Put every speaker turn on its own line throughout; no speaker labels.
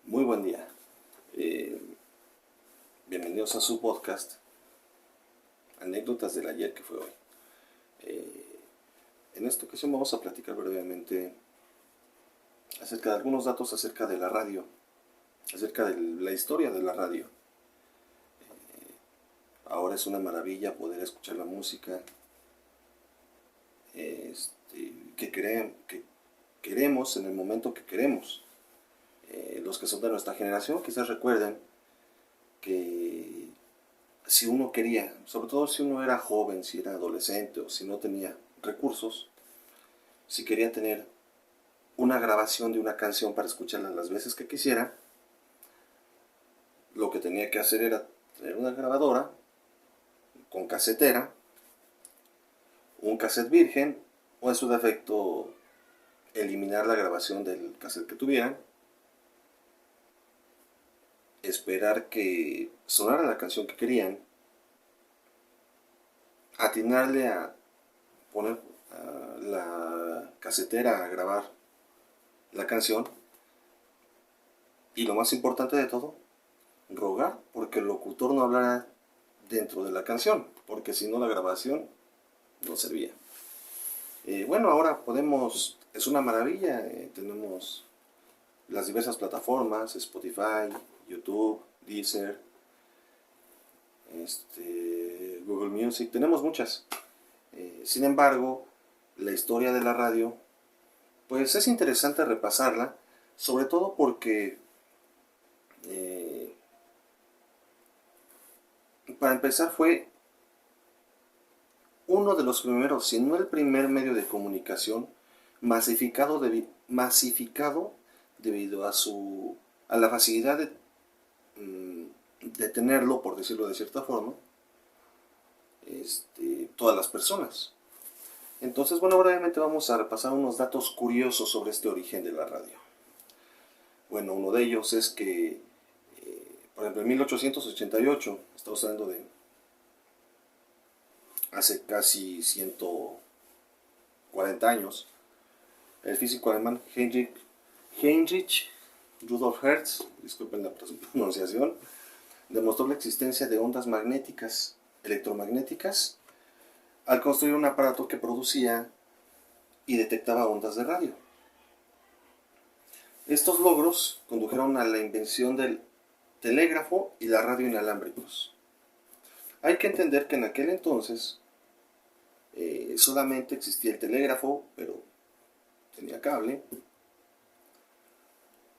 Muy buen día. Eh, Bienvenidos a su podcast, Anécdotas del ayer que fue hoy. En esta ocasión vamos a platicar brevemente acerca de algunos datos acerca de la radio, acerca de la historia de la radio. Ahora es una maravilla poder escuchar la música que queremos en el momento que queremos. Los que son de nuestra generación quizás recuerden que si uno quería, sobre todo si uno era joven, si era adolescente o si no tenía recursos, si quería tener una grabación de una canción para escucharla las veces que quisiera, lo que tenía que hacer era tener una grabadora con casetera, un cassette virgen o en su defecto eliminar la grabación del cassette que tuvieran, esperar que sonara la canción que querían, atinarle a poner a la casetera a grabar la canción y lo más importante de todo, rogar porque el locutor no hablara dentro de la canción, porque si no la grabación no servía. Bueno, ahora es una maravilla, tenemos las diversas plataformas, Spotify, YouTube, Deezer, Google Music, tenemos muchas. Sin embargo, la historia de la radio, pues es interesante repasarla, sobre todo porque, para empezar, fue uno de los primeros, si no el primer medio de comunicación masificado, masificado debido a la facilidad de tenerlo, por decirlo de cierta forma, todas las personas. Entonces, bueno, brevemente vamos a repasar unos datos curiosos sobre este origen de la radio. Bueno, uno de ellos es que, por ejemplo, en 1888, estamos hablando de hace casi 140 años, el físico alemán Heinrich Rudolf Hertz, disculpen la pronunciación, demostró la existencia de ondas magnéticas, electromagnéticas, al construir un aparato que producía y detectaba ondas de radio. Estos logros condujeron a la invención del telégrafo y la radio inalámbricos. Hay que entender que en aquel entonces solamente existía el telégrafo, pero tenía cable,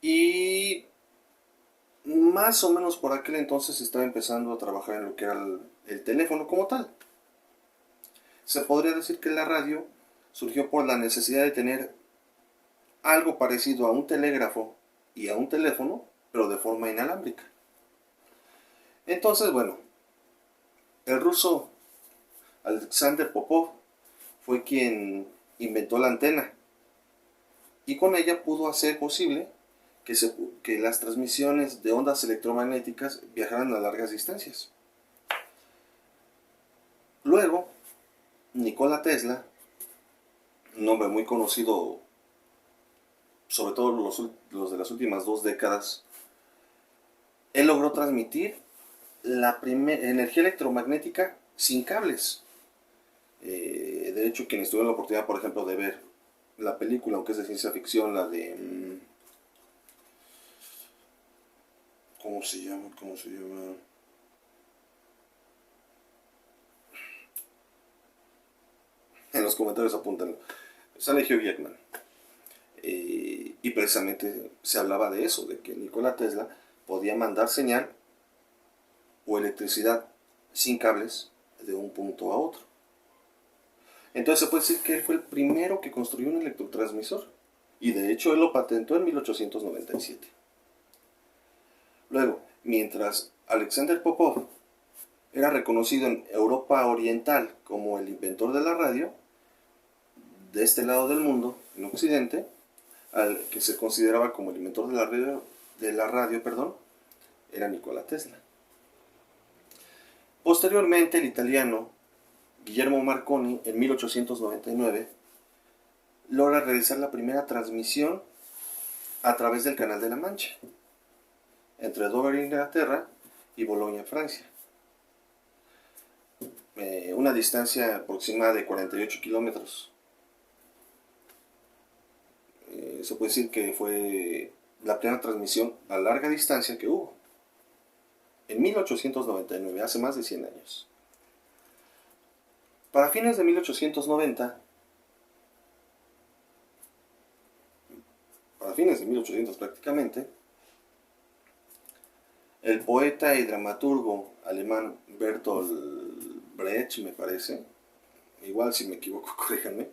y más o menos por aquel entonces se estaba empezando a trabajar en lo que era el teléfono como tal. Se podría decir que la radio surgió por la necesidad de tener algo parecido a un telégrafo y a un teléfono, pero de forma inalámbrica. Entonces, bueno, el ruso Alexander Popov fue quien inventó la antena y con ella pudo hacer posible que las transmisiones de ondas electromagnéticas viajaran a largas distancias. Luego, Nikola Tesla, un hombre muy conocido, sobre todo los de las últimas 2 décadas, él logró transmitir la energía electromagnética sin cables. De hecho, quienes tuvieron la oportunidad, por ejemplo, de ver la película, aunque es de ciencia ficción, la de... ¿Cómo se llama? En los comentarios apúntenlo. Sale Hugh Jackman. Y precisamente se hablaba de eso, de que Nikola Tesla podía mandar señal o electricidad sin cables de un punto a otro. Entonces se puede decir que él fue el primero que construyó un electrotransmisor. Y de hecho él lo patentó en 1897. Luego, mientras Alexander Popov era reconocido en Europa Oriental como el inventor de la radio, de este lado del mundo, en Occidente, al que se consideraba como el inventor de la radio, era Nikola Tesla. Posteriormente, el italiano Guillermo Marconi, en 1899, logra realizar la primera transmisión a través del Canal de la Mancha. entre Dover, Inglaterra, y Bolonia, Francia. Una distancia aproximada de 48 kilómetros. Se puede decir que fue la primera transmisión a larga distancia que hubo. En 1899, hace más de 100 años. Para fines de 1890, para fines de 1800 prácticamente, el poeta y dramaturgo alemán Bertolt Brecht, me parece, igual si me equivoco, corríjanme,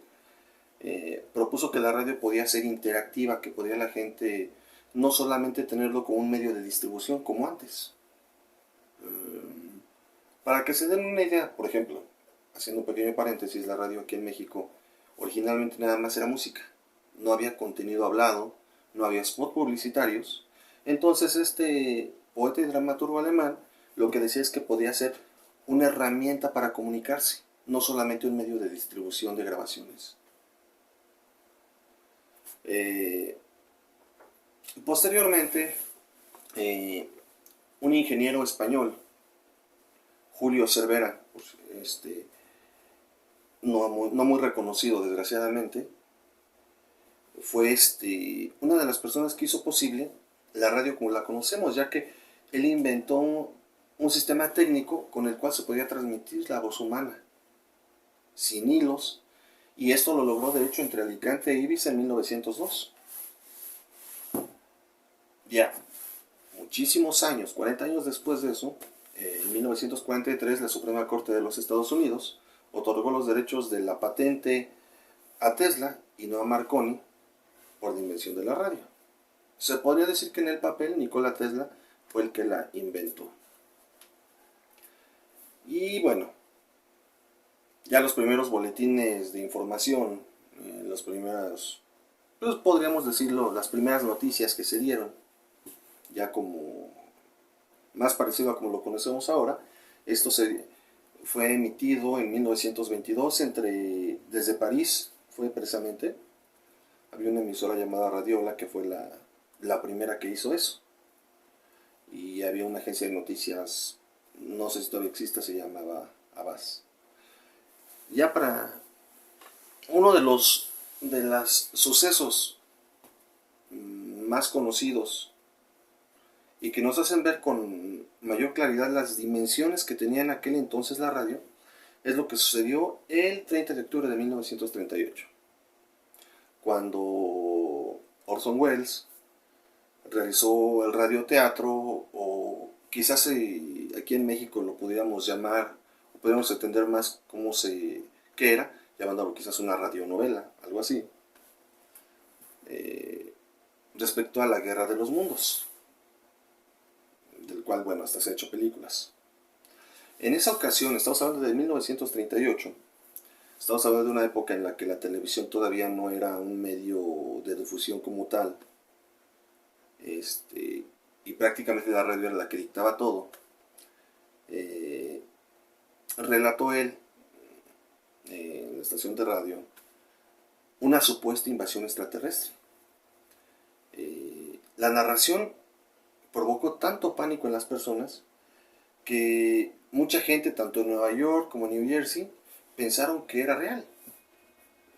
propuso que la radio podía ser interactiva, que podía la gente no solamente tenerlo como un medio de distribución como antes. Para que se den una idea, por ejemplo, haciendo un pequeño paréntesis, la radio aquí en México originalmente nada más era música. No había contenido hablado, no había spot publicitarios. Entonces este poeta y dramaturgo alemán lo que decía es que podía ser una herramienta para comunicarse, no solamente un medio de distribución de grabaciones. Posteriormente, un ingeniero español, Julio Cervera, pues, no muy reconocido desgraciadamente, fue una de las personas que hizo posible la radio como la conocemos, ya que él inventó un sistema técnico con el cual se podía transmitir la voz humana, sin hilos, y esto lo logró de hecho entre Alicante e Ibiza en 1902. Ya muchísimos años, 40 años después de eso, en 1943 la Suprema Corte de los Estados Unidos otorgó los derechos de la patente a Tesla y no a Marconi por la invención de la radio. Se podría decir que en el papel Nikola Tesla fue el que la inventó. Y bueno, ya los primeros boletines de información, los primeros, pues podríamos decirlo, las primeras noticias que se dieron, ya como más parecido a como lo conocemos ahora, esto fue emitido en 1922 desde París, fue precisamente, había una emisora llamada Radiola que fue la primera que hizo eso, y había una agencia de noticias, no sé si todavía existe, se llamaba Abbas. Ya para uno de los sucesos más conocidos y que nos hacen ver con mayor claridad las dimensiones que tenía en aquel entonces la radio, es lo que sucedió el 30 de octubre de 1938, cuando Orson Welles realizó el radioteatro, o quizás aquí en México lo pudiéramos llamar, o pudiéramos entender más qué era, llamándolo quizás una radionovela, algo así, respecto a la Guerra de los Mundos, del cual, bueno, hasta se han hecho películas. En esa ocasión, estamos hablando de 1938, estamos hablando de una época en la que la televisión todavía no era un medio de difusión como tal, y prácticamente la radio era la que dictaba todo. Relató él en la estación de radio una supuesta invasión extraterrestre. La narración provocó tanto pánico en las personas que mucha gente, tanto en Nueva York como en New Jersey, pensaron que era real.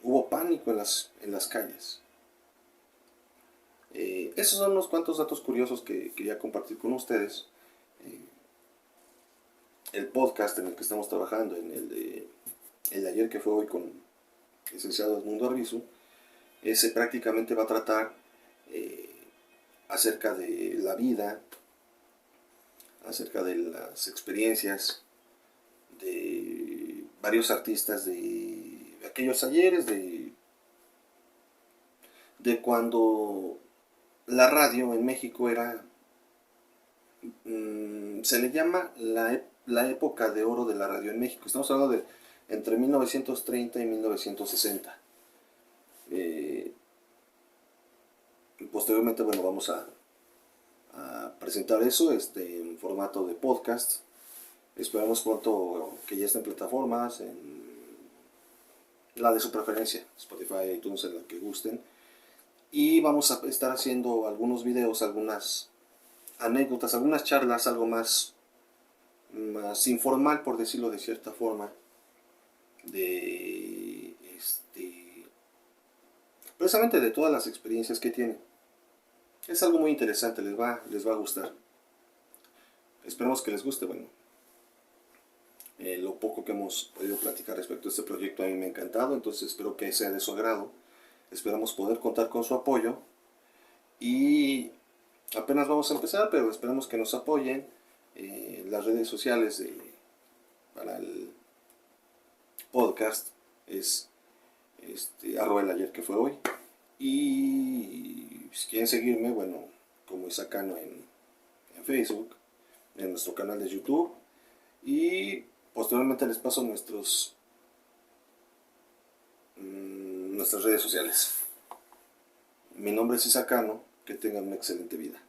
Hubo pánico en las calles. Esos son unos cuantos datos curiosos que quería compartir con ustedes. El podcast en el que estamos trabajando, el de ayer, que fue hoy con el licenciado Edmundo Arbizu, ese prácticamente va a tratar acerca de la vida, acerca de las experiencias de varios artistas de aquellos ayeres, de cuando la radio en México era, se le llama la época de oro de la radio en México. Estamos hablando de entre 1930 y 1960. Posteriormente, bueno, vamos a presentar eso en formato de podcast. Esperamos pronto que ya estén plataformas, en la de su preferencia, Spotify, iTunes, en la que gusten. Y vamos a estar haciendo algunos videos, algunas anécdotas, algunas charlas algo más informal, por decirlo de cierta forma, de precisamente de todas las experiencias que tiene. Es algo muy interesante, les va a gustar. Esperemos que les guste. Bueno, lo poco que hemos podido platicar respecto a este proyecto a mí me ha encantado, entonces espero que sea de su agrado. Esperamos poder contar con su apoyo y apenas vamos a empezar, pero esperamos que nos apoyen. Las redes sociales para el podcast es @ el ayer que fue hoy. Y si quieren seguirme, bueno, como Isacano en Facebook, en nuestro canal de YouTube, y posteriormente les paso nuestras redes sociales. Mi nombre es Isacano, que tengan una excelente vida.